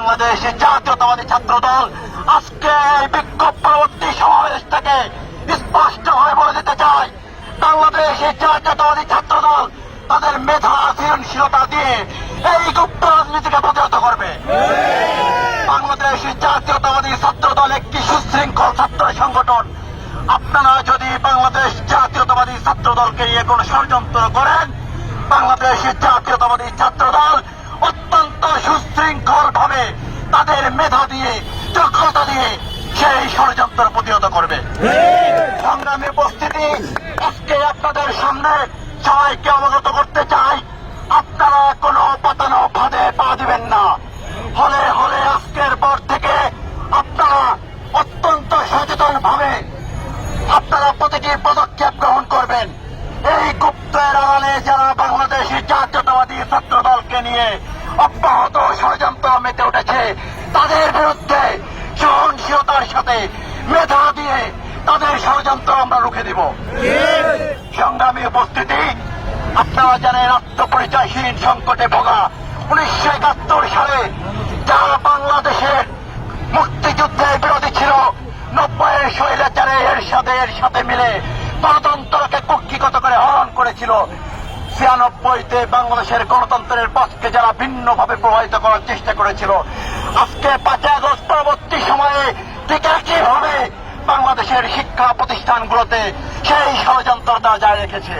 বাংলাদেশ জাতীয়তাবাদী ছাত্র দল আজকে এই বিক্ষোভ পরবর্তী সমাবেশ থেকে স্পষ্টভাবে বলে দিতে চায়, বাংলাদেশ জাতীয়তাবাদী ছাত্র দল তাদের মেধা সৃজনশীলতা দিয়ে এই গুপ্ত রাজনীতিকে প্রতিহত করবে। বাংলাদেশ জাতীয়তাবাদী ছাত্র দল একটি সুশৃঙ্খল ছাত্র সংগঠন। আপনারা যদি বাংলাদেশ জাতীয়তাবাদী ছাত্র দলকে নিয়ে কোন ষড়যন্ত্র করেন, বাংলাদেশ জাতীয়তাবাদী ছাত্র দল অত্যন্ত সুশৃঙ্খল ভাবে তাদের মেধা দিয়ে, যোগ্যতা দিয়ে সেই ষড়যন্ত্র প্রতিহত করবে। সংগ্রামী উপস্থিতি, আজকে আপনাদের সামনে সবাইকে অবগত করতে চাই, আপনারা কোনো পাতানো ফাঁদে পা দিবেন না। হলে হলে আজকের পর থেকে আপনারা অত্যন্ত সচেতন ভাবে আপনারা প্রতিটি পদক্ষেপ গ্রহণ করবেন। এই গুপ্তের আড়ালে যারা বাংলাদেশি জাতীয়তাবাদী ছাত্র দলকে নিয়ে অব্যাহত ষড়যন্ত্র মেতে উঠেছে, তাদের বিরুদ্ধে সহনশীলতার সাথে মেধা দিয়ে তাদের ষড়যন্ত্র আমরা রুখে দিব। সংগ্রামী উপস্থিতি, আপনারা জানেন আত্মপরিচয়হীন সংকটে ভোগা 1971 সালে যারা বাংলাদেশের মুক্তিযুদ্ধের বিরোধী ছিল, 90-এর স্বৈরাচারে এর সাথে মিলে গণতন্ত্রকে কুক্ষিগত করে হরণ করেছিল, 96-তে বাংলাদেশের গণতন্ত্রের পথকে যারা ভিন্নভাবে প্রভাবিত করার চেষ্টা করেছিল, আজকে 5 আগস্ট পরবর্তী সময়ে ঠিক একইভাবে বাংলাদেশের শিক্ষা প্রতিষ্ঠানগুলোতে সেই ষড়যন্ত্র তারা জারি রেখেছে।